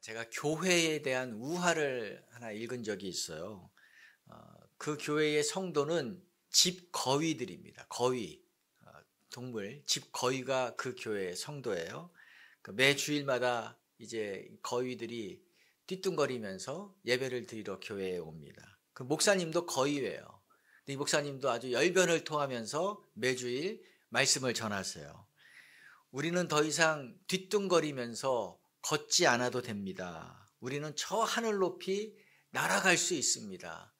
제가 교회에 대한 우화를 하나 읽은 적이 있어요. 그 교회의 성도는 집거위들입니다. 거위, 동물, 집거위가 그 교회의 성도예요. 매 주일마다 이제 거위들이 띠뚱거리면서 예배를 드리러 교회에 옵니다. 그 목사님도 거위예요. 이 목사님도 아주 열변을 토하면서 매주일 말씀을 전하세요. 우리는 더 이상 뒤뚱거리면서 걷지 않아도 됩니다. 우리는 저 하늘 높이 날아갈 수 있습니다.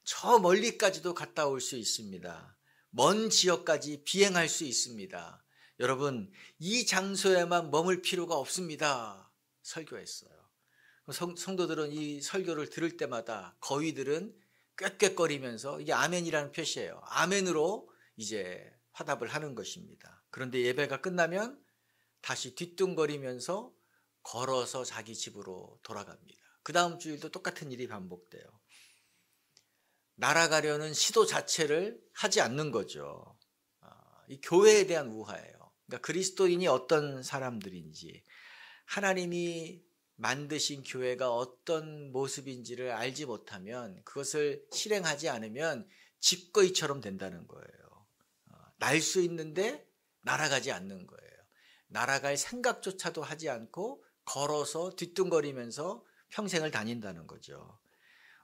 저 멀리까지도 갔다 올 수 있습니다. 먼 지역까지 비행할 수 있습니다. 여러분, 이 장소에만 머물 필요가 없습니다. 설교했어요. 성도들은 이 설교를 들을 때마다 거위들은 꾀꾀거리면서 이게 아멘이라는 표시예요. 아멘으로 이제 화답을 하는 것입니다. 그런데 예배가 끝나면 다시 뒤뚱거리면서 걸어서 자기 집으로 돌아갑니다. 그 다음 주일도 똑같은 일이 반복돼요. 날아가려는 시도 자체를 하지 않는 거죠. 이 교회에 대한 우화예요. 그러니까 그리스도인이 어떤 사람들인지, 하나님이 만드신 교회가 어떤 모습인지를 알지 못하면, 그것을 실행하지 않으면 집거위처럼 된다는 거예요. 날 수 있는데 날아가지 않는 거예요. 날아갈 생각조차도 하지 않고 걸어서 뒤뚱거리면서 평생을 다닌다는 거죠.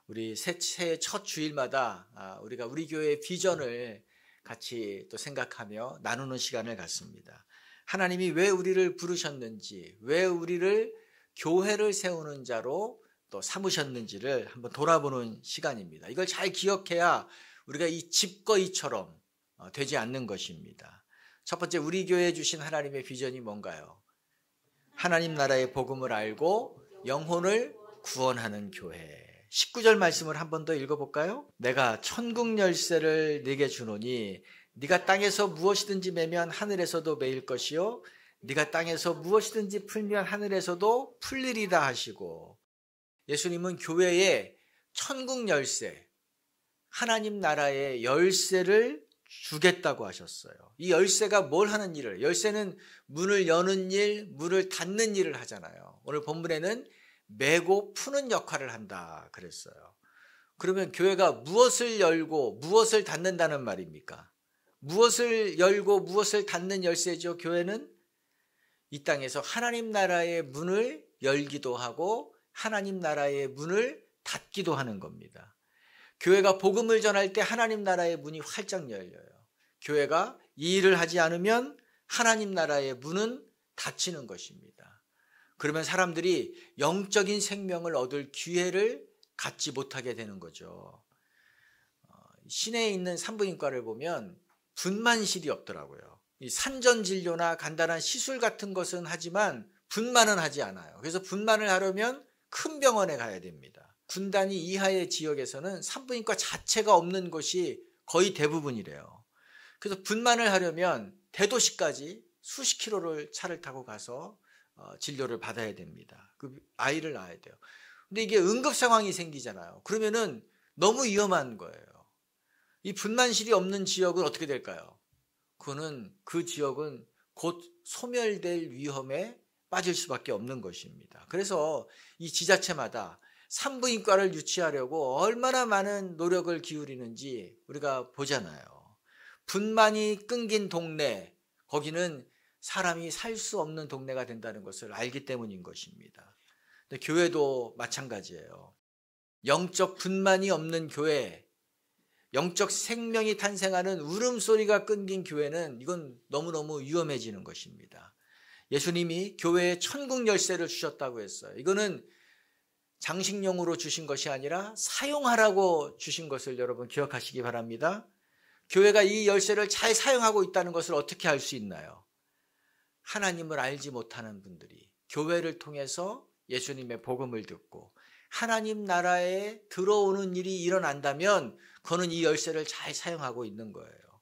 우리 새해 첫 주일마다 우리가 우리 교회의 비전을 같이 또 생각하며 나누는 시간을 갖습니다. 하나님이 왜 우리를 부르셨는지, 왜 우리를 교회를 세우는 자로 또 삼으셨는지를 한번 돌아보는 시간입니다. 이걸 잘 기억해야 우리가 이 집거위처럼 되지 않는 것입니다. 첫 번째, 우리 교회에 주신 하나님의 비전이 뭔가요? 하나님 나라의 복음을 알고 영혼을 구원하는 교회. 19절 말씀을 한 번 더 읽어볼까요? 내가 천국 열쇠를 네게 주노니 네가 땅에서 무엇이든지 매면 하늘에서도 매일 것이요 네가 땅에서 무엇이든지 풀면 하늘에서도 풀리리다 하시고, 예수님은 교회에 천국 열쇠, 하나님 나라의 열쇠를 주겠다고 하셨어요. 이 열쇠가 뭘 하는 일을, 열쇠는 문을 여는 일, 문을 닫는 일을 하잖아요. 오늘 본문에는 매고 푸는 역할을 한다 그랬어요. 그러면 교회가 무엇을 열고 무엇을 닫는다는 말입니까? 무엇을 열고 무엇을 닫는 열쇠죠? 교회는 이 땅에서 하나님 나라의 문을 열기도 하고 하나님 나라의 문을 닫기도 하는 겁니다. 교회가 복음을 전할 때 하나님 나라의 문이 활짝 열려요. 교회가 이 일을 하지 않으면 하나님 나라의 문은 닫히는 것입니다. 그러면 사람들이 영적인 생명을 얻을 기회를 갖지 못하게 되는 거죠. 시내에 있는 산부인과를 보면 분만실이 없더라고요. 이 산전진료나 간단한 시술 같은 것은 하지만 분만은 하지 않아요. 그래서 분만을 하려면 큰 병원에 가야 됩니다. 군단위 이하의 지역에서는 산부인과 자체가 없는 곳이 거의 대부분이래요. 그래서 분만을 하려면 대도시까지 수십 킬로를 차를 타고 가서 진료를 받아야 됩니다. 그 아이를 낳아야 돼요. 근데 이게 응급 상황이 생기잖아요. 그러면은 너무 위험한 거예요. 이 분만실이 없는 지역은 어떻게 될까요? 그 지역은 곧 소멸될 위험에 빠질 수밖에 없는 것입니다. 그래서 이 지자체마다 산부인과를 유치하려고 얼마나 많은 노력을 기울이는지 우리가 보잖아요. 분만이 끊긴 동네, 거기는 사람이 살 수 없는 동네가 된다는 것을 알기 때문인 것입니다. 근데 교회도 마찬가지예요. 영적 분만이 없는 교회, 영적 생명이 탄생하는 울음소리가 끊긴 교회는 이건 너무너무 위험해지는 것입니다. 예수님이 교회에 천국 열쇠를 주셨다고 했어요. 이거는 장식용으로 주신 것이 아니라 사용하라고 주신 것을 여러분 기억하시기 바랍니다. 교회가 이 열쇠를 잘 사용하고 있다는 것을 어떻게 알 수 있나요? 하나님을 알지 못하는 분들이 교회를 통해서 예수님의 복음을 듣고 하나님 나라에 들어오는 일이 일어난다면 그는 이 열쇠를 잘 사용하고 있는 거예요.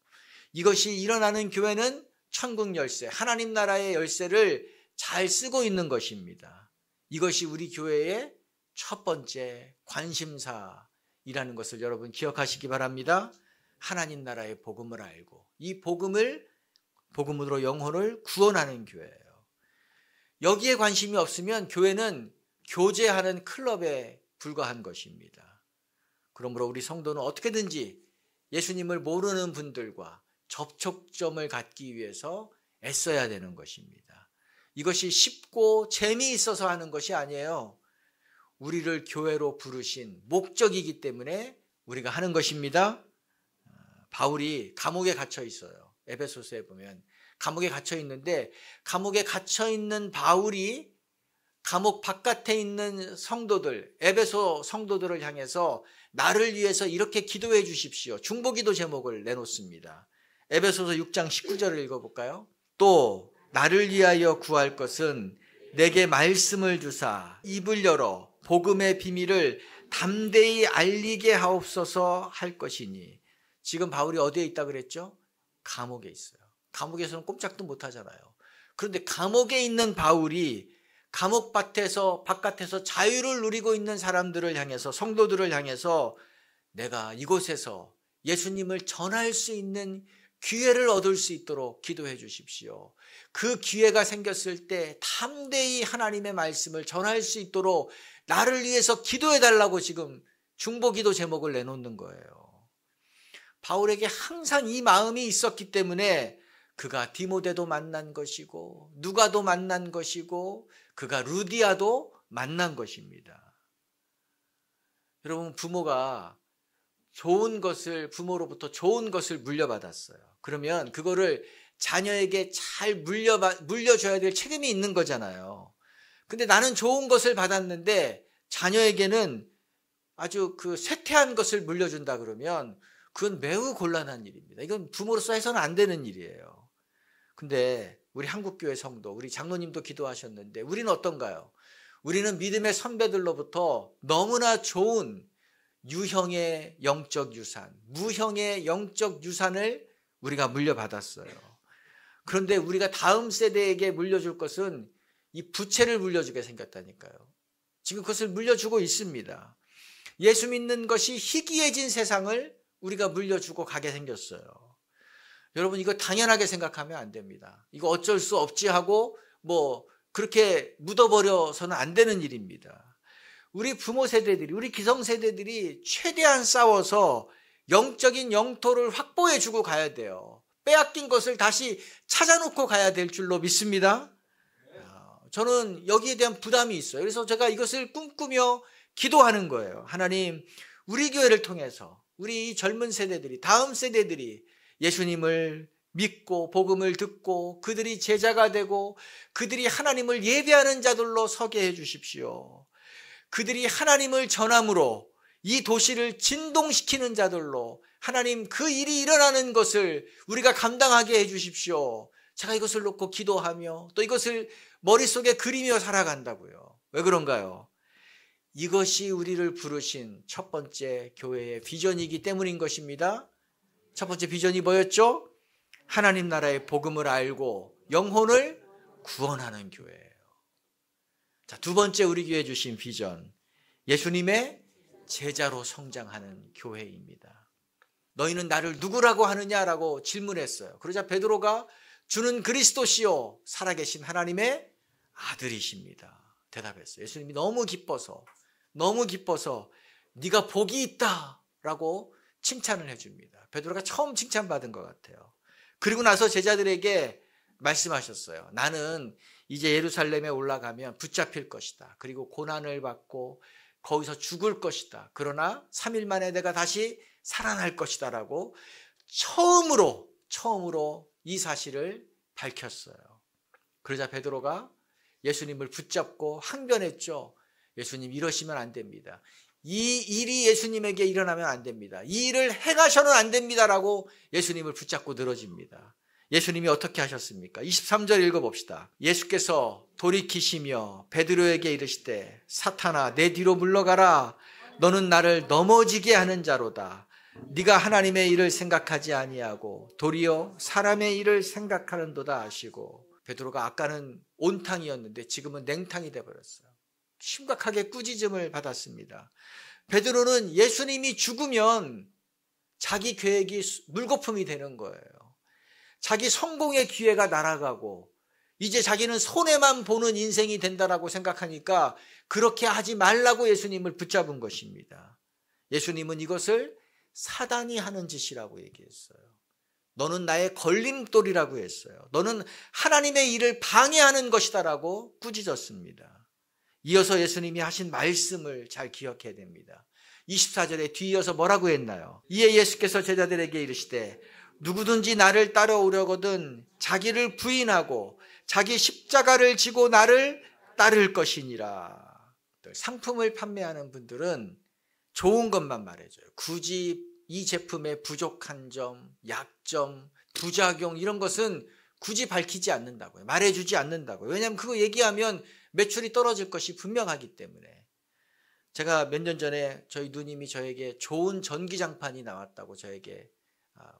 이것이 일어나는 교회는 천국 열쇠, 하나님 나라의 열쇠를 잘 쓰고 있는 것입니다. 이것이 우리 교회의 첫 번째 관심사이라는 것을 여러분 기억하시기 바랍니다. 하나님 나라의 복음을 알고 이 복음으로 영혼을 구원하는 교회예요. 여기에 관심이 없으면 교회는 교제하는 클럽에 불과한 것입니다. 그러므로 우리 성도는 어떻게든지 예수님을 모르는 분들과 접촉점을 갖기 위해서 애써야 되는 것입니다. 이것이 쉽고 재미있어서 하는 것이 아니에요. 우리를 교회로 부르신 목적이기 때문에 우리가 하는 것입니다. 바울이 감옥에 갇혀 있어요. 에베소서에 보면 감옥에 갇혀 있는데, 감옥에 갇혀 있는 바울이 감옥 바깥에 있는 성도들, 에베소 성도들을 향해서 나를 위해서 이렇게 기도해 주십시오. 중보기도 제목을 내놓습니다. 에베소서 6장 19절을 읽어볼까요? 또 나를 위하여 구할 것은 내게 말씀을 주사 입을 열어 복음의 비밀을 담대히 알리게 하옵소서 할 것이니. 지금 바울이 어디에 있다 그랬죠? 감옥에 있어요. 감옥에서는 꼼짝도 못 하잖아요. 그런데 감옥에 있는 바울이 감옥 바깥에서 자유를 누리고 있는 사람들을 향해서, 성도들을 향해서 내가 이곳에서 예수님을 전할 수 있는 기회를 얻을 수 있도록 기도해 주십시오. 그 기회가 생겼을 때 담대히 하나님의 말씀을 전할 수 있도록 나를 위해서 기도해 달라고 지금 중보기도 제목을 내놓는 거예요. 바울에게 항상 이 마음이 있었기 때문에 그가 디모데도 만난 것이고 누가도 만난 것이고 그가 루디아도 만난 것입니다. 여러분, 부모가 부모로부터 좋은 것을 물려받았어요. 그러면 그거를 자녀에게 잘 물려줘야 될 책임이 있는 거잖아요. 근데 나는 좋은 것을 받았는데 자녀에게는 아주 그 쇠퇴한 것을 물려준다 그러면 그건 매우 곤란한 일입니다. 이건 부모로서 해서는 안 되는 일이에요. 근데 우리 한국교회 성도, 우리 장로님도 기도하셨는데 우리는 어떤가요? 우리는 믿음의 선배들로부터 너무나 좋은 유형의 영적 유산, 무형의 영적 유산을 우리가 물려받았어요. 그런데 우리가 다음 세대에게 물려줄 것은 이 부채를 물려주게 생겼다니까요. 지금 그것을 물려주고 있습니다. 예수 믿는 것이 희귀해진 세상을 우리가 물려주고 가게 생겼어요. 여러분, 이거 당연하게 생각하면 안 됩니다. 이거 어쩔 수 없지 하고 그렇게 묻어버려서는 안 되는 일입니다. 우리 부모 세대들이, 우리 기성 세대들이 최대한 싸워서 영적인 영토를 확보해 주고 가야 돼요. 빼앗긴 것을 다시 찾아놓고 가야 될 줄로 믿습니다. 저는 여기에 대한 부담이 있어요. 그래서 제가 이것을 꿈꾸며 기도하는 거예요. 하나님, 우리 교회를 통해서 우리 젊은 세대들이, 다음 세대들이 예수님을 믿고 복음을 듣고 그들이 제자가 되고 그들이 하나님을 예배하는 자들로 서게 해 주십시오. 그들이 하나님을 전함으로 이 도시를 진동시키는 자들로 하나님 그 일이 일어나는 것을 우리가 감당하게 해 주십시오. 제가 이것을 놓고 기도하며 또 이것을 머릿속에 그리며 살아간다고요. 왜 그런가요? 이것이 우리를 부르신 첫 번째 교회의 비전이기 때문인 것입니다. 첫 번째 비전이 뭐였죠? 하나님 나라의 복음을 알고 영혼을 구원하는 교회예요. 자, 두 번째 우리 교회에 주신 비전, 예수님의 제자로 성장하는 교회입니다. 너희는 나를 누구라고 하느냐라고 질문했어요. 그러자 베드로가 주는 그리스도시요 살아계신 하나님의 아들이십니다. 대답했어요. 예수님이 너무 기뻐서 네가 복이 있다라고 칭찬을 해줍니다. 베드로가 처음 칭찬받은 것 같아요. 그리고 나서 제자들에게 말씀하셨어요. 나는 이제 예루살렘에 올라가면 붙잡힐 것이다. 그리고 고난을 받고 거기서 죽을 것이다. 그러나 3일 만에 내가 다시 살아날 것이다 라고 처음으로 이 사실을 밝혔어요. 그러자 베드로가 예수님을 붙잡고 항변했죠. 예수님, 이러시면 안 됩니다. 이 일이 예수님에게 일어나면 안 됩니다. 이 일을 행하셔는 안 됩니다라고 예수님을 붙잡고 늘어집니다. 예수님이 어떻게 하셨습니까? 23절 읽어봅시다. 예수께서 돌이키시며 베드로에게 이르시되 사탄아 내 뒤로 물러가라. 너는 나를 넘어지게 하는 자로다. 네가 하나님의 일을 생각하지 아니하고 도리어 사람의 일을 생각하는도다 하시고. 베드로가 아까는 온탕이었는데 지금은 냉탕이 되어버렸어요. 심각하게 꾸짖음을 받았습니다. 베드로는 예수님이 죽으면 자기 계획이 물거품이 되는 거예요. 자기 성공의 기회가 날아가고 이제 자기는 손해만 보는 인생이 된다라고 생각하니까 그렇게 하지 말라고 예수님을 붙잡은 것입니다. 예수님은 이것을 사단이 하는 짓이라고 얘기했어요. 너는 나의 걸림돌이라고 했어요. 너는 하나님의 일을 방해하는 것이다라고 꾸짖었습니다. 이어서 예수님이 하신 말씀을 잘 기억해야 됩니다. 24절에 뒤이어서 뭐라고 했나요? 이에 예수께서 제자들에게 이르시되 누구든지 나를 따라오려거든 자기를 부인하고 자기 십자가를 지고 나를 따를 것이니라. 상품을 판매하는 분들은 좋은 것만 말해줘요. 굳이 이 제품의 부족한 점, 약점, 부작용 이런 것은 굳이 밝히지 않는다고요. 말해주지 않는다고요. 왜냐하면 그거 얘기하면 매출이 떨어질 것이 분명하기 때문에. 제가 몇 년 전에 저희 누님이 저에게 좋은 전기장판이 나왔다고 저에게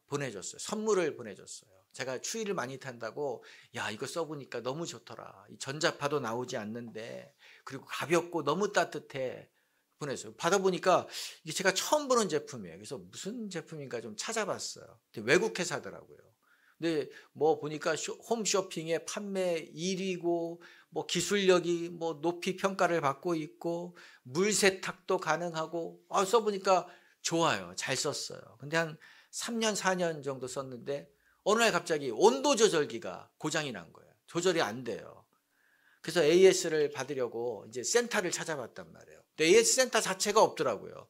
보내줬어요. 선물을 보내줬어요. 제가 추위를 많이 탄다고 야 이거 써보니까 너무 좋더라. 이 전자파도 나오지 않는데 그리고 가볍고 너무 따뜻해. 보냈어요. 받아보니까 이게 제가 처음 보는 제품이에요. 그래서 무슨 제품인가 좀 찾아봤어요. 외국 회사더라고요. 근데 뭐 보니까 홈쇼핑의 판매 1위고 뭐 기술력이 뭐 높이 평가를 받고 있고 물 세탁도 가능하고 써보니까 좋아요. 잘 썼어요. 근데 한 3년 4년 정도 썼는데 어느 날 갑자기 온도 조절기가 고장이 난 거예요. 조절이 안 돼요. 그래서 AS를 받으려고 이제 센터를 찾아봤단 말이에요. 근데 AS 센터 자체가 없더라고요.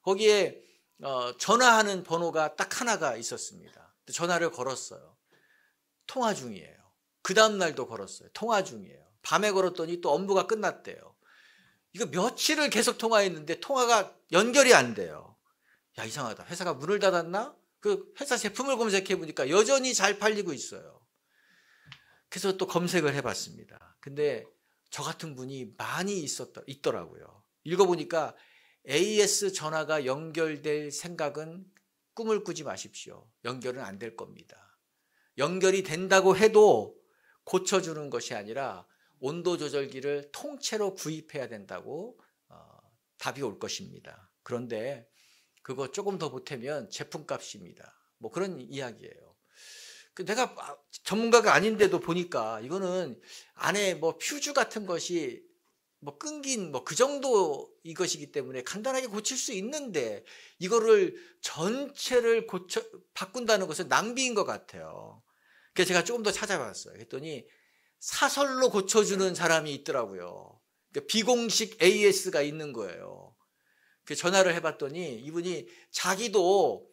거기에 전화하는 번호가 딱 하나가 있었습니다. 전화를 걸었어요. 통화 중이에요. 그 다음 날도 걸었어요. 통화 중이에요. 밤에 걸었더니 또 업무가 끝났대요. 이거 며칠을 계속 통화했는데 통화가 연결이 안 돼요. 야 이상하다. 회사가 문을 닫았나? 그 회사 제품을 검색해 보니까 여전히 잘 팔리고 있어요. 그래서 또 검색을 해봤습니다. 근데 저 같은 분이 많이 있더라고요. 읽어보니까 AS 전화가 연결될 생각은 꿈을 꾸지 마십시오. 연결은 안 될 겁니다. 연결이 된다고 해도 고쳐주는 것이 아니라 온도 조절기를 통째로 구입해야 된다고 답이 올 것입니다. 그런데 그거 조금 더 보태면 제품값입니다. 뭐 그런 이야기예요. 내가 전문가가 아닌데도 보니까 이거는 안에 뭐 퓨즈 같은 것이 뭐 끊긴 뭐 그 정도 이것이기 때문에 간단하게 고칠 수 있는데 이거를 전체를 바꾼다는 것은 낭비인 것 같아요. 그래서 제가 조금 더 찾아봤어요. 그랬더니 사설로 고쳐주는 사람이 있더라고요. 그러니까 비공식 AS가 있는 거예요. 전화를 해봤더니 이분이 자기도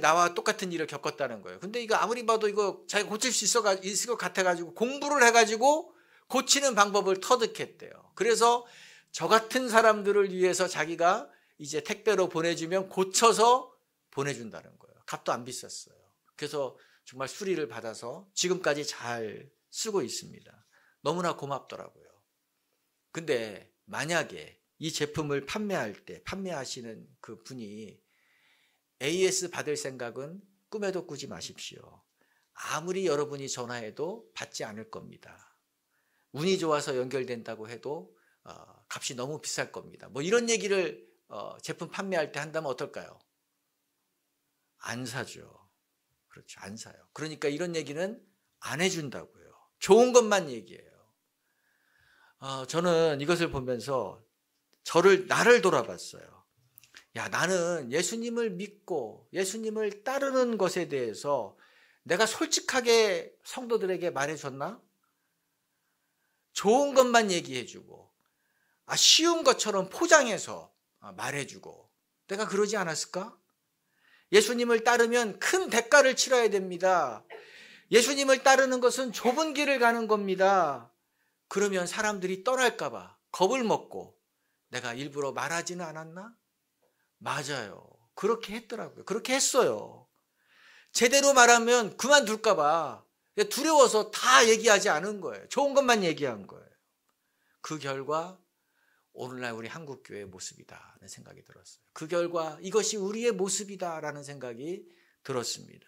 나와 똑같은 일을 겪었다는 거예요. 근데 이거 아무리 봐도 이거 자기가 고칠 수 있을 것 같아가지고 공부를 해가지고 고치는 방법을 터득했대요. 그래서 저 같은 사람들을 위해서 자기가 이제 택배로 보내주면 고쳐서 보내준다는 거예요. 값도 안 비쌌어요. 그래서 정말 수리를 받아서 지금까지 잘 쓰고 있습니다. 너무나 고맙더라고요. 근데 만약에 이 제품을 판매하시는 그 분이 AS 받을 생각은 꿈에도 꾸지 마십시오. 아무리 여러분이 전화해도 받지 않을 겁니다. 운이 좋아서 연결된다고 해도 값이 너무 비쌀 겁니다. 뭐 이런 얘기를 제품 판매할 때 한다면 어떨까요? 안 사죠. 그렇죠. 안 사요. 그러니까 이런 얘기는 안 해준다고요. 좋은 것만 얘기해요. 저는 이것을 보면서 나를 돌아봤어요. 야, 나는 예수님을 믿고 예수님을 따르는 것에 대해서 내가 솔직하게 성도들에게 말해줬나? 좋은 것만 얘기해주고 쉬운 것처럼 포장해서 말해주고 내가 그러지 않았을까? 예수님을 따르면 큰 대가를 치러야 됩니다. 예수님을 따르는 것은 좁은 길을 가는 겁니다. 그러면 사람들이 떠날까 봐 겁을 먹고 내가 일부러 말하지는 않았나? 맞아요. 그렇게 했더라고요. 그렇게 했어요. 제대로 말하면 그만둘까 봐 두려워서 다 얘기하지 않은 거예요. 좋은 것만 얘기한 거예요. 그 결과 오늘날 우리 한국교회의 모습이다라는 생각이 들었어요. 그 결과 이것이 우리의 모습이다라는 생각이 들었습니다.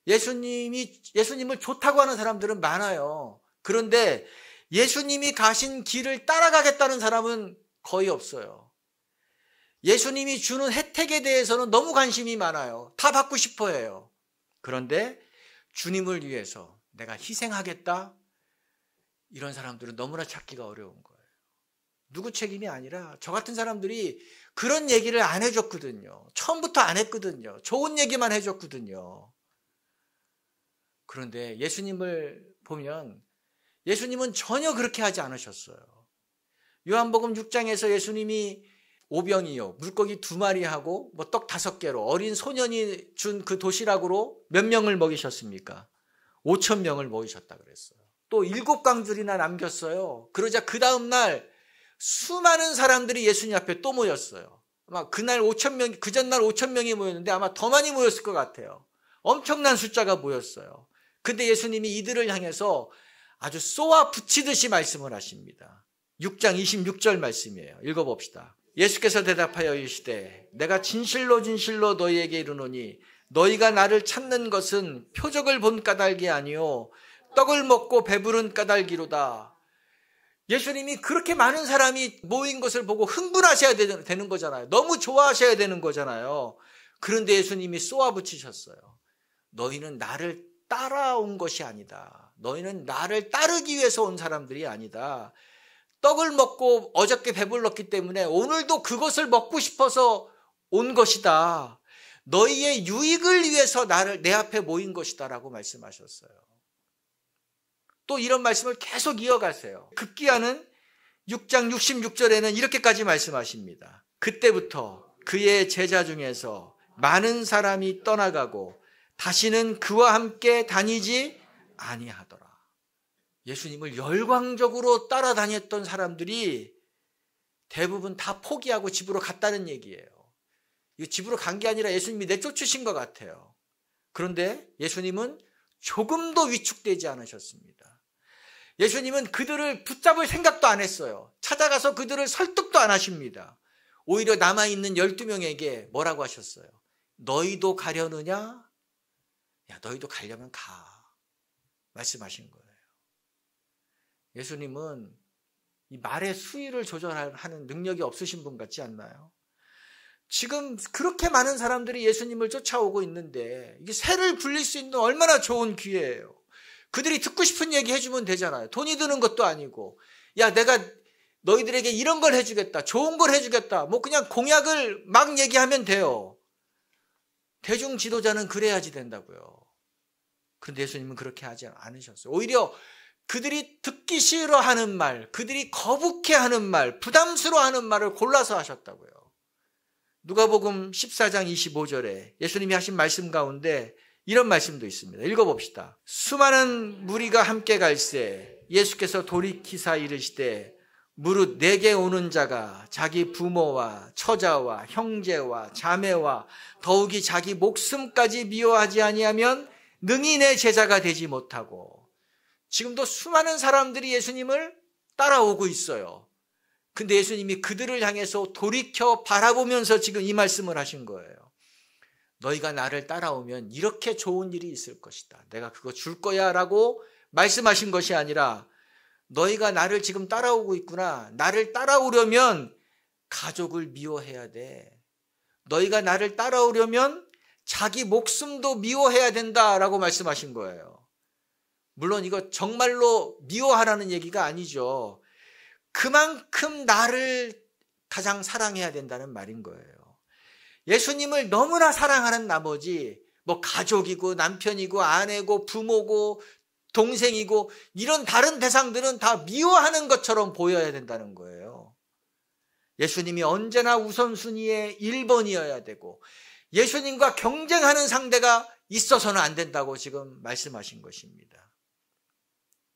예수님을 좋다고 하는 사람들은 많아요. 그런데 예수님이 가신 길을 따라가겠다는 사람은 거의 없어요. 예수님이 주는 혜택에 대해서는 너무 관심이 많아요. 다 받고 싶어 해요. 그런데 주님을 위해서 내가 희생하겠다? 이런 사람들은 너무나 찾기가 어려운 거예요. 누구 책임이 아니라 저 같은 사람들이 그런 얘기를 안 해줬거든요. 처음부터 안 했거든요. 좋은 얘기만 해줬거든요. 그런데 예수님을 보면 예수님은 전혀 그렇게 하지 않으셨어요. 요한복음 6장에서 예수님이 오병이요, 물고기 2마리하고 떡 5개로 어린 소년이 준 그 도시락으로 몇 명을 먹이셨습니까? 5,000명을 먹이셨다 그랬어요. 또 7광줄이나 남겼어요. 그러자 그 다음날 수많은 사람들이 예수님 앞에 또 모였어요. 아마 그날 5,000명, 그 전날 5,000명이 모였는데 아마 더 많이 모였을 것 같아요. 엄청난 숫자가 모였어요. 근데 예수님이 이들을 향해서 아주 쏘아 붙이듯이 말씀을 하십니다. 6장 26절 말씀이에요. 읽어봅시다. 예수께서 대답하여 이르시되 내가 진실로 진실로 너희에게 이르노니 너희가 나를 찾는 것은 표적을 본 까닭이 아니요 떡을 먹고 배부른 까닭이로다. 예수님이 그렇게 많은 사람이 모인 것을 보고 흥분하셔야 되는 거잖아요. 너무 좋아하셔야 되는 거잖아요. 그런데 예수님이 쏘아붙이셨어요. 너희는 나를 따라온 것이 아니다. 너희는 나를 따르기 위해서 온 사람들이 아니다. 떡을 먹고 어저께 배불렀기 때문에 오늘도 그것을 먹고 싶어서 온 것이다. 너희의 유익을 위해서 내 앞에 모인 것이다 라고 말씀하셨어요. 또 이런 말씀을 계속 이어가세요. 급기야는 6장 66절에는 이렇게까지 말씀하십니다. 그때부터 그의 제자 중에서 많은 사람이 떠나가고 다시는 그와 함께 다니지 아니하더라. 예수님을 열광적으로 따라다녔던 사람들이 대부분 다 포기하고 집으로 갔다는 얘기예요. 이거 집으로 간 게 아니라 예수님이 내쫓으신 것 같아요. 그런데 예수님은 조금도 위축되지 않으셨습니다. 예수님은 그들을 붙잡을 생각도 안 했어요. 찾아가서 그들을 설득도 안 하십니다. 오히려 남아있는 12명에게 뭐라고 하셨어요? 너희도 가려느냐? 야, 너희도 가려면 가. 말씀하신 거예요. 예수님은 이 말의 수위를 조절하는 능력이 없으신 분 같지 않나요? 지금 그렇게 많은 사람들이 예수님을 쫓아오고 있는데 이게 새를 굴릴 수 있는 얼마나 좋은 기회예요. 그들이 듣고 싶은 얘기 해주면 되잖아요. 돈이 드는 것도 아니고, 야, 내가 너희들에게 이런 걸 해주겠다, 좋은 걸 해주겠다, 뭐 그냥 공약을 막 얘기하면 돼요. 대중 지도자는 그래야지 된다고요. 그런데 예수님은 그렇게 하지 않으셨어요. 오히려 그들이 듣기 싫어하는 말, 그들이 거북해하는 말, 부담스러워하는 말을 골라서 하셨다고요. 누가복음 14장 25절에 예수님이 하신 말씀 가운데 이런 말씀도 있습니다. 읽어봅시다. 수많은 무리가 함께 갈새 예수께서 돌이키사 이르시되 무릇 내게 오는 자가 자기 부모와 처자와 형제와 자매와 더욱이 자기 목숨까지 미워하지 아니하면 능히 내 제자가 되지 못하고. 지금도 수많은 사람들이 예수님을 따라오고 있어요. 근데 예수님이 그들을 향해서 돌이켜 바라보면서 지금 이 말씀을 하신 거예요. 너희가 나를 따라오면 이렇게 좋은 일이 있을 것이다. 내가 그거 줄 거야 라고 말씀하신 것이 아니라 너희가 나를 지금 따라오고 있구나. 나를 따라오려면 가족을 미워해야 돼. 너희가 나를 따라오려면 자기 목숨도 미워해야 된다라고 말씀하신 거예요. 물론 이거 정말로 미워하라는 얘기가 아니죠. 그만큼 나를 가장 사랑해야 된다는 말인 거예요. 예수님을 너무나 사랑하는 나머지 뭐 가족이고 남편이고 아내고 부모고 동생이고 이런 다른 대상들은 다 미워하는 것처럼 보여야 된다는 거예요. 예수님이 언제나 우선순위의 1번이어야 되고 예수님과 경쟁하는 상대가 있어서는 안 된다고 지금 말씀하신 것입니다.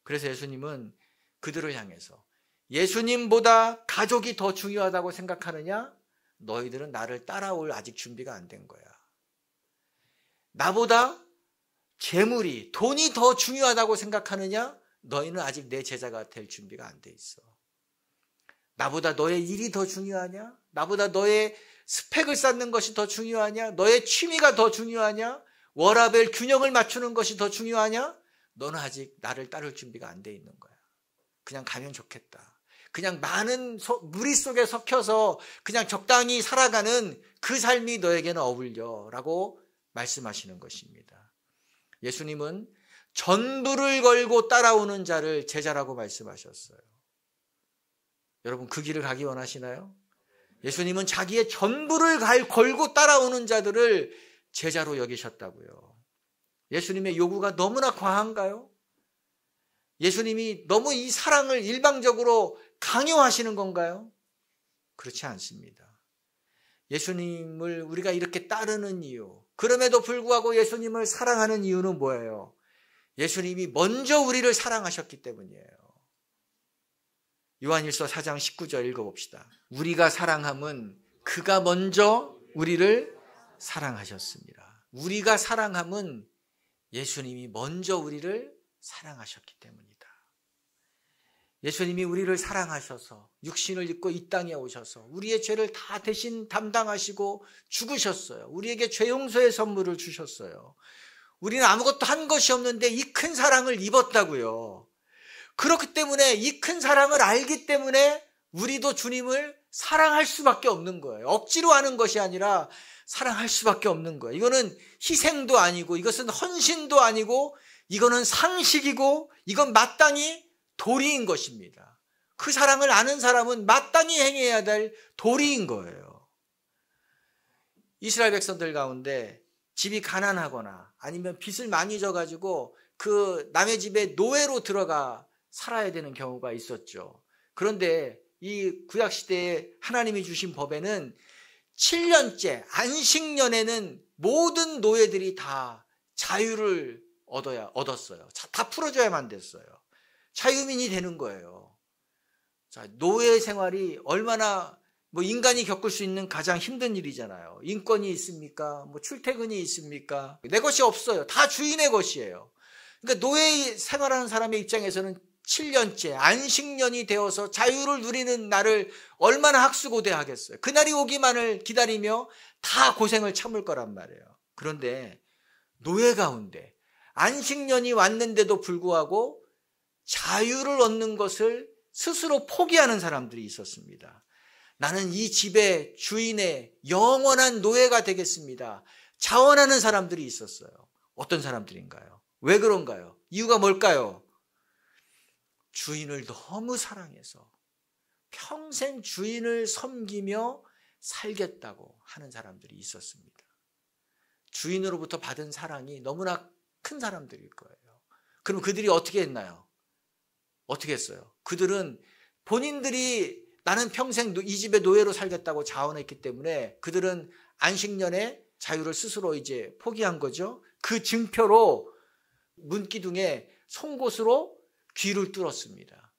그래서 예수님은 그들을 향해서 예수님보다 가족이 더 중요하다고 생각하느냐? 너희들은 나를 따라올 아직 준비가 안 된 거야. 나보다 재물이, 돈이 더 중요하다고 생각하느냐? 너희는 아직 내 제자가 될 준비가 안 돼 있어. 나보다 너의 일이 더 중요하냐? 나보다 너의 스펙을 쌓는 것이 더 중요하냐? 너의 취미가 더 중요하냐? 워라밸 균형을 맞추는 것이 더 중요하냐? 너는 아직 나를 따를 준비가 안 돼 있는 거야. 그냥 가면 좋겠다. 그냥 많은 무리 속에 섞여서 그냥 적당히 살아가는 그 삶이 너에게는 어울려 라고 말씀하시는 것입니다. 예수님은 전부를 걸고 따라오는 자를 제자라고 말씀하셨어요. 여러분 그 길을 가기 원하시나요? 예수님은 자기의 전부를 걸고 따라오는 자들을 제자로 여기셨다고요. 예수님의 요구가 너무나 과한가요? 예수님이 너무 이 사랑을 일방적으로 강요하시는 건가요? 그렇지 않습니다. 예수님을 우리가 이렇게 따르는 이유, 그럼에도 불구하고 예수님을 사랑하는 이유는 뭐예요? 예수님이 먼저 우리를 사랑하셨기 때문이에요. 요한일서 4장 19절 읽어봅시다. 우리가 사랑함은 그가 먼저 우리를 사랑하셨습니다. 우리가 사랑함은 예수님이 먼저 우리를 사랑하셨기 때문이다. 예수님이 우리를 사랑하셔서 육신을 입고 이 땅에 오셔서 우리의 죄를 다 대신 담당하시고 죽으셨어요. 우리에게 죄 용서의 선물을 주셨어요. 우리는 아무것도 한 것이 없는데 이 큰 사랑을 입었다고요. 그렇기 때문에 이 큰 사랑을 알기 때문에 우리도 주님을 사랑할 수밖에 없는 거예요. 억지로 하는 것이 아니라 사랑할 수밖에 없는 거예요. 이거는 희생도 아니고 이것은 헌신도 아니고 이거는 상식이고 이건 마땅히 도리인 것입니다. 그 사랑을 아는 사람은 마땅히 행해야 될 도리인 거예요. 이스라엘 백성들 가운데 집이 가난하거나 아니면 빚을 많이 져가지고 그 남의 집에 노예로 들어가 살아야 되는 경우가 있었죠. 그런데 이 구약시대에 하나님이 주신 법에는 7년째 안식년에는 모든 노예들이 다 자유를 얻었어요. 다 풀어줘야만 됐어요. 자유민이 되는 거예요. 자, 노예 생활이 얼마나 인간이 겪을 수 있는 가장 힘든 일이잖아요. 인권이 있습니까? 출퇴근이 있습니까? 내 것이 없어요. 다 주인의 것이에요. 그러니까 노예 생활하는 사람의 입장에서는 7년째 안식년이 되어서 자유를 누리는 날을 얼마나 학수고대하겠어요. 그날이 오기만을 기다리며 다 고생을 참을 거란 말이에요. 그런데 노예 가운데 안식년이 왔는데도 불구하고 자유를 얻는 것을 스스로 포기하는 사람들이 있었습니다. 나는 이 집의 주인의 영원한 노예가 되겠습니다. 자원하는 사람들이 있었어요. 어떤 사람들인가요? 왜 그런가요? 이유가 뭘까요? 주인을 너무 사랑해서 평생 주인을 섬기며 살겠다고 하는 사람들이 있었습니다. 주인으로부터 받은 사랑이 너무나 큰 사람들일 거예요. 그럼 그들이 어떻게 했나요? 어떻게 했어요? 그들은 본인들이 나는 평생 이 집의 노예로 살겠다고 자원했기 때문에 그들은 안식년에 자유를 스스로 이제 포기한 거죠. 그 증표로 문기둥에 송곳으로 귀를 뚫었습니다.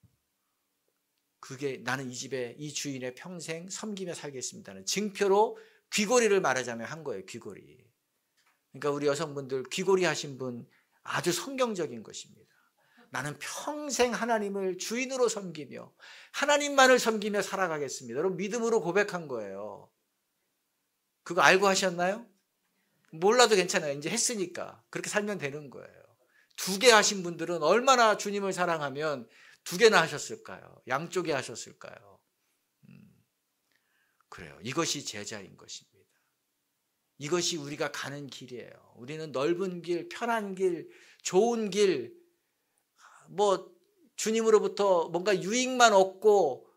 그게 나는 이 집의 이 주인의 평생 섬기며 살겠습니다는 증표로 귀걸이를 말하자면 한 거예요. 귀걸이. 그러니까 우리 여성분들 귀걸이 하신 분 아주 성경적인 것입니다. 나는 평생 하나님을 주인으로 섬기며 하나님만을 섬기며 살아가겠습니다. 여러분 믿음으로 고백한 거예요. 그거 알고 하셨나요? 몰라도 괜찮아요. 이제 했으니까 그렇게 살면 되는 거예요. 2개 하신 분들은 얼마나 주님을 사랑하면 2개나 하셨을까요? 양쪽에 하셨을까요? 그래요. 이것이 제자인 것입니다. 이것이 우리가 가는 길이에요. 우리는 넓은 길, 편한 길, 좋은 길, 주님으로부터 뭔가 유익만 얻고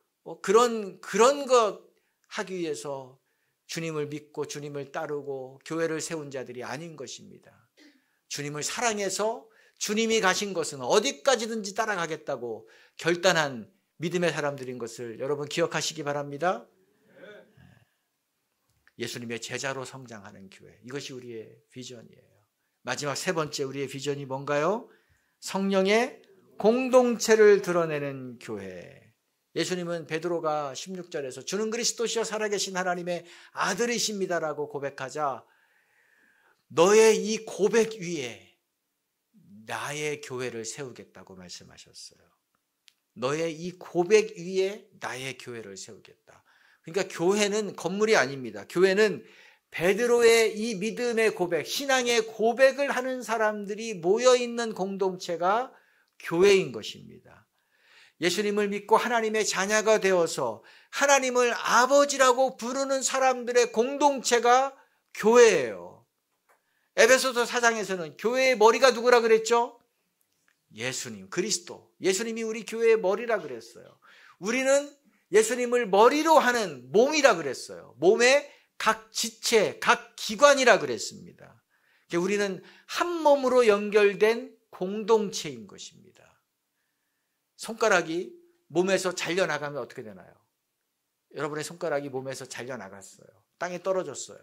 그런 것 하기 위해서 주님을 믿고 주님을 따르고 교회를 세운 자들이 아닌 것입니다. 주님을 사랑해서 주님이 가신 것은 어디까지든지 따라가겠다고 결단한 믿음의 사람들인 것을 여러분 기억하시기 바랍니다. 예수님의 제자로 성장하는 교회, 이것이 우리의 비전이에요. 마지막 3번째 우리의 비전이 뭔가요? 성령의 공동체를 드러내는 교회. 예수님은 베드로가 16절에서 주는 그리스도시여 살아계신 하나님의 아들이십니다라고 고백하자 너의 이 고백 위에 나의 교회를 세우겠다고 말씀하셨어요. 너의 이 고백 위에 나의 교회를 세우겠다. 그러니까 교회는 건물이 아닙니다. 교회는 베드로의 이 믿음의 고백, 신앙의 고백을 하는 사람들이 모여있는 공동체가 교회인 것입니다. 예수님을 믿고 하나님의 자녀가 되어서 하나님을 아버지라고 부르는 사람들의 공동체가 교회예요. 에베소서 4장에서는 교회의 머리가 누구라 그랬죠? 예수님, 그리스도. 예수님이 우리 교회의 머리라 그랬어요. 우리는 예수님을 머리로 하는 몸이라 그랬어요. 몸의 각 지체, 각 기관이라 그랬습니다. 우리는 한 몸으로 연결된 공동체인 것입니다. 손가락이 몸에서 잘려나가면 어떻게 되나요? 여러분의 손가락이 몸에서 잘려나갔어요. 땅에 떨어졌어요.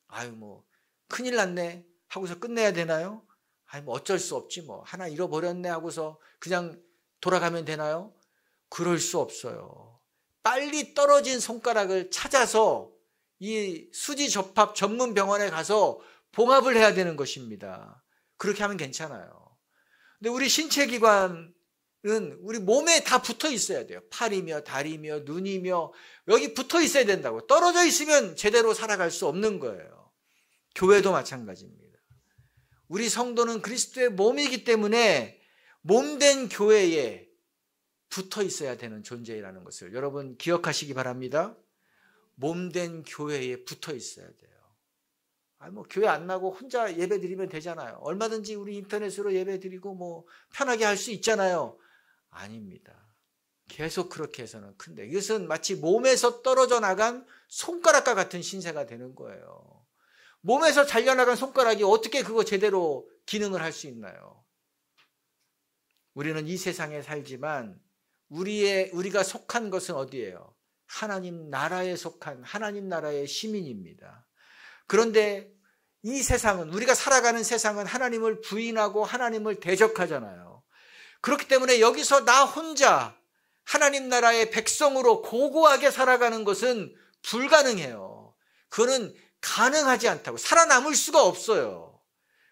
아유, 뭐, 큰일 났네 하고서 끝내야 되나요? 아유, 뭐, 어쩔 수 없지 뭐. 하나 잃어버렸네 하고서 그냥 돌아가면 되나요? 그럴 수 없어요. 빨리 떨어진 손가락을 찾아서 이 수지 접합 전문 병원에 가서 봉합을 해야 되는 것입니다. 그렇게 하면 괜찮아요. 근데 우리 신체 기관은 우리 몸에 다 붙어 있어야 돼요. 팔이며 다리며 눈이며 여기 붙어 있어야 된다고. 떨어져 있으면 제대로 살아갈 수 없는 거예요. 교회도 마찬가지입니다. 우리 성도는 그리스도의 몸이기 때문에 몸된 교회에 붙어 있어야 되는 존재라는 것을 여러분 기억하시기 바랍니다. 몸된 교회에 붙어 있어야 돼요. 뭐 교회 안 나고 혼자 예배 드리면 되잖아요. 얼마든지 우리 인터넷으로 예배 드리고 뭐 편하게 할 수 있잖아요. 아닙니다. 계속 그렇게 해서는 큰데 이것은 마치 몸에서 떨어져 나간 손가락과 같은 신세가 되는 거예요. 몸에서 잘려나간 손가락이 어떻게 그거 제대로 기능을 할 수 있나요? 우리는 이 세상에 살지만 우리가 속한 것은 어디예요? 하나님 나라에 속한 하나님 나라의 시민입니다. 그런데 이 세상은 우리가 살아가는 세상은 하나님을 부인하고 하나님을 대적하잖아요. 그렇기 때문에 여기서 나 혼자 하나님 나라의 백성으로 고고하게 살아가는 것은 불가능해요. 그거는 가능하지 않다고 살아남을 수가 없어요.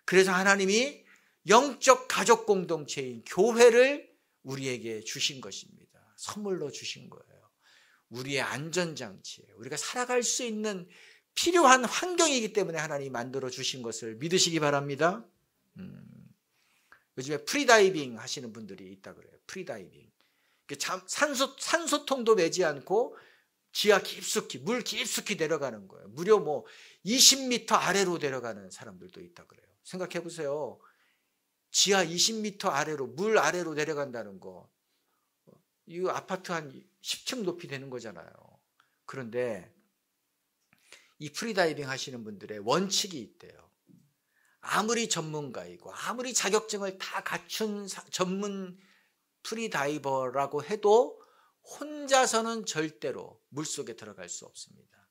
그래서 하나님이 영적 가족 공동체인 교회를 우리에게 주신 것입니다. 선물로 주신 거예요. 우리의 안전장치예요. 우리가 살아갈 수 있는 필요한 환경이기 때문에 하나님이 만들어 주신 것을 믿으시기 바랍니다. 요즘에 프리다이빙 하시는 분들이 있다 그래요. 프리다이빙. 산소통도 매지 않고 지하 깊숙이, 물 깊숙이 내려가는 거예요. 무려 뭐 20m 아래로 내려가는 사람들도 있다 그래요. 생각해 보세요. 지하 20m 아래로, 물 아래로 내려간다는 거. 이 아파트 한 10층 높이 되는 거잖아요. 그런데 이 프리다이빙 하시는 분들의 원칙이 있대요. 아무리 전문가이고 아무리 자격증을 다 갖춘 전문 프리다이버라고 해도 혼자서는 절대로 물속에 들어갈 수 없습니다.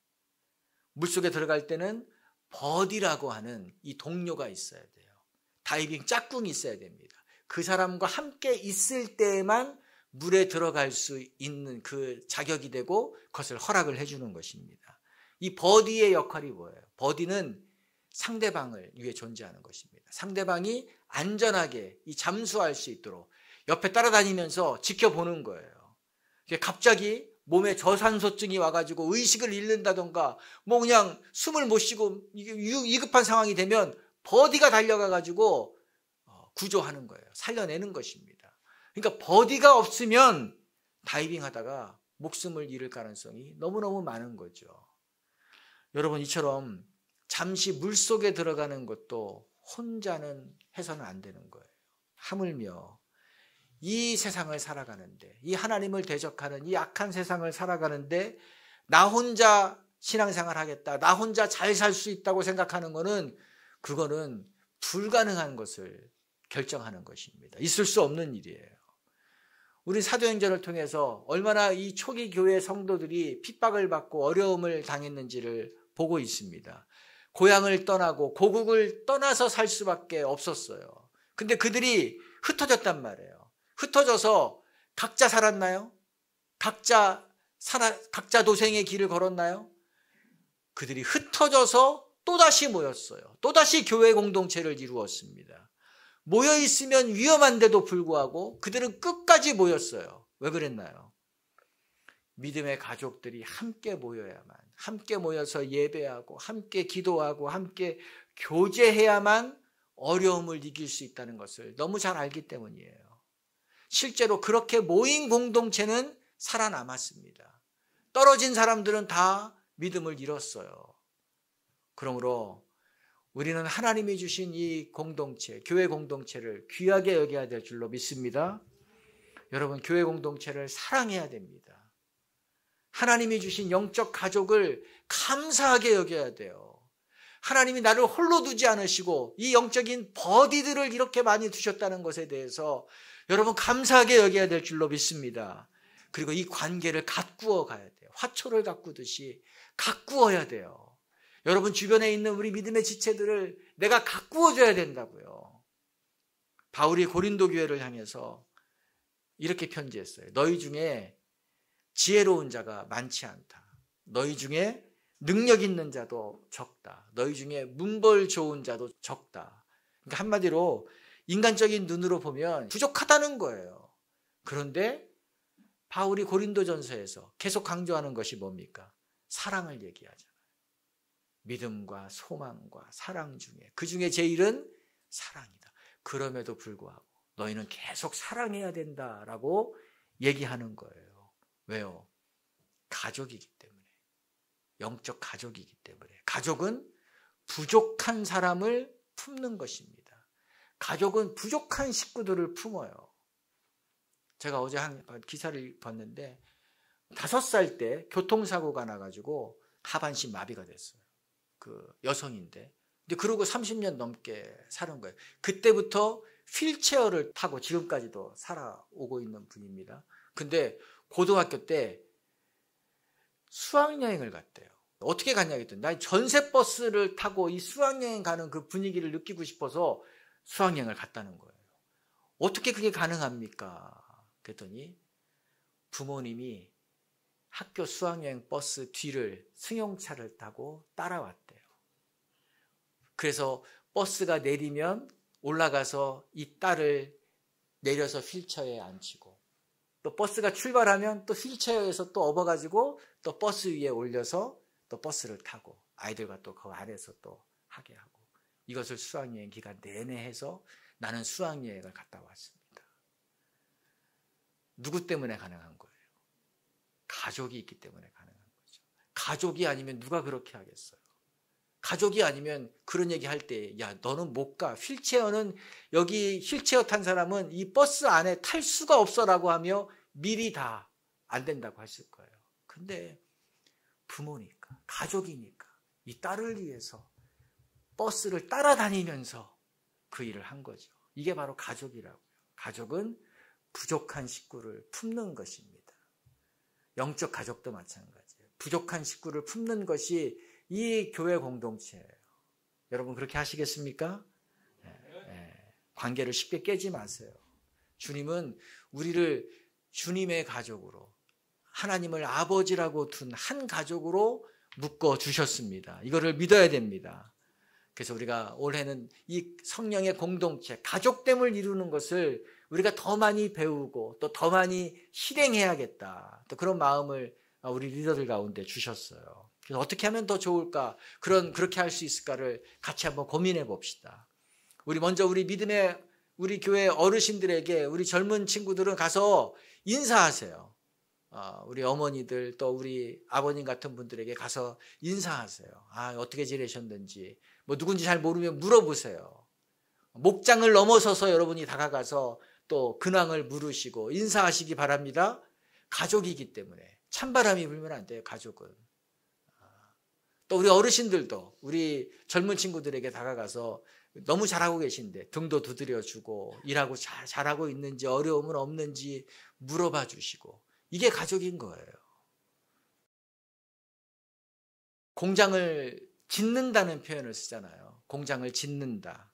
물속에 들어갈 때는 버디라고 하는 이 동료가 있어야 돼요. 다이빙 짝꿍이 있어야 됩니다. 그 사람과 함께 있을 때에만 물에 들어갈 수 있는 그 자격이 되고 그것을 허락을 해주는 것입니다. 이 버디의 역할이 뭐예요? 버디는 상대방을 위해 존재하는 것입니다. 상대방이 안전하게 이 잠수할 수 있도록 옆에 따라다니면서 지켜보는 거예요. 갑자기 몸에 저산소증이 와가지고 의식을 잃는다던가 뭐 그냥 숨을 못 쉬고 위급한 상황이 되면 버디가 달려가가지고 구조하는 거예요. 살려내는 것입니다. 그러니까 버디가 없으면 다이빙 하다가 목숨을 잃을 가능성이 너무너무 많은 거죠. 여러분 이처럼 잠시 물속에 들어가는 것도 혼자는 해서는 안 되는 거예요. 하물며 이 세상을 살아가는데 이 하나님을 대적하는 이 악한 세상을 살아가는데 나 혼자 신앙생활 하겠다. 나 혼자 잘 살 수 있다고 생각하는 거는 그거는 불가능한 것을 결정하는 것입니다. 있을 수 없는 일이에요. 우리 사도행전을 통해서 얼마나 이 초기 교회 성도들이 핍박을 받고 어려움을 당했는지를 보고 있습니다. 고향을 떠나고 고국을 떠나서 살 수밖에 없었어요. 근데 그들이 흩어졌단 말이에요. 흩어져서 각자 살았나요? 각자 도생의 길을 걸었나요? 그들이 흩어져서 또다시 모였어요. 또다시 교회 공동체를 이루었습니다. 모여있으면 위험한데도 불구하고 그들은 끝까지 모였어요. 왜 그랬나요? 믿음의 가족들이 함께 모여야만, 함께 모여서 예배하고 함께 기도하고 함께 교제해야만 어려움을 이길 수 있다는 것을 너무 잘 알기 때문이에요. 실제로 그렇게 모인 공동체는 살아남았습니다. 떨어진 사람들은 다 믿음을 잃었어요. 그러므로 우리는 하나님이 주신 이 공동체, 교회 공동체를 귀하게 여겨야 될 줄로 믿습니다. 여러분, 교회 공동체를 사랑해야 됩니다. 하나님이 주신 영적 가족을 감사하게 여겨야 돼요. 하나님이 나를 홀로 두지 않으시고 이 영적인 버디들을 이렇게 많이 두셨다는 것에 대해서 여러분 감사하게 여겨야 될 줄로 믿습니다. 그리고 이 관계를 가꾸어 가야 돼요. 화초를 가꾸듯이 가꾸어야 돼요. 여러분 주변에 있는 우리 믿음의 지체들을 내가 가꾸어줘야 된다고요. 바울이 고린도 교회를 향해서 이렇게 편지했어요. 너희 중에 지혜로운 자가 많지 않다. 너희 중에 능력 있는 자도 적다. 너희 중에 문벌 좋은 자도 적다. 그러니까 한마디로 인간적인 눈으로 보면 부족하다는 거예요. 그런데 바울이 고린도전서에서 계속 강조하는 것이 뭡니까? 사랑을 얘기하잖아요. 믿음과 소망과 사랑 중에 그 중에 제일은 사랑이다. 그럼에도 불구하고 너희는 계속 사랑해야 된다라고 얘기하는 거예요. 왜요? 가족이기 때문에. 영적 가족이기 때문에. 가족은 부족한 사람을 품는 것입니다. 가족은 부족한 식구들을 품어요. 제가 어제 한 기사를 봤는데 5살 때 교통사고가 나가지고 하반신 마비가 됐어요. 그 여성인데. 근데 그러고 30년 넘게 사는 거예요. 그때부터 휠체어를 타고 지금까지도 살아오고 있는 분입니다. 근데 고등학교 때 수학여행을 갔대요. 어떻게 갔냐 했더니 난 전세버스를 타고 이 수학여행 가는 그 분위기를 느끼고 싶어서 수학여행을 갔다는 거예요. 어떻게 그게 가능합니까? 그랬더니 부모님이 학교 수학여행 버스 뒤를 승용차를 타고 따라왔대요. 그래서 버스가 내리면 올라가서 이 딸을 내려서 휠체어에 앉히고 또 버스가 출발하면 또 휠체어에서 또 업어가지고 또 버스 위에 올려서 또 버스를 타고 아이들과 또 그 안에서 또 하게 하고 이것을 수학여행 기간 내내 해서 나는 수학여행을 갔다 왔습니다. 누구 때문에 가능한 거예요? 가족이 있기 때문에 가능한 거죠. 가족이 아니면 누가 그렇게 하겠어요? 가족이 아니면 그런 얘기 할 때, 야, 너는 못 가. 휠체어는, 여기 휠체어 탄 사람은 이 버스 안에 탈 수가 없어라고 하며 미리 다 안 된다고 했을 거예요. 근데 부모니까, 가족이니까, 이 딸을 위해서 버스를 따라다니면서 그 일을 한 거죠. 이게 바로 가족이라고요. 가족은 부족한 식구를 품는 것입니다. 영적 가족도 마찬가지예요. 부족한 식구를 품는 것이 이 교회 공동체예요. 여러분 그렇게 하시겠습니까? 관계를 쉽게 깨지 마세요. 주님은 우리를 주님의 가족으로 하나님을 아버지라고 둔 한 가족으로 묶어 주셨습니다. 이거를 믿어야 됩니다. 그래서 우리가 올해는 이 성령의 공동체, 가족됨을 이루는 것을 우리가 더 많이 배우고 또 더 많이 실행해야겠다. 또 그런 마음을 우리 리더들 가운데 주셨어요. 그래서 어떻게 하면 더 좋을까? 그렇게 할 수 있을까를 같이 한번 고민해 봅시다. 우리 먼저 우리 믿음의 우리 교회 어르신들에게 우리 젊은 친구들은 가서 인사하세요. 우리 어머니들 또 우리 아버님 같은 분들에게 가서 인사하세요. 어떻게 지내셨는지 뭐 누군지 잘 모르면 물어보세요. 목장을 넘어서서 여러분이 다가가서 또 근황을 물으시고 인사하시기 바랍니다. 가족이기 때문에 찬바람이 불면 안 돼요. 가족은. 또 우리 어르신들도 우리 젊은 친구들에게 다가가서 너무 잘하고 계신데 등도 두드려주고 일하고 잘하고 있는지 어려움은 없는지 물어봐 주시고 이게 가족인 거예요. 공장을 짓는다는 표현을 쓰잖아요. 공장을 짓는다.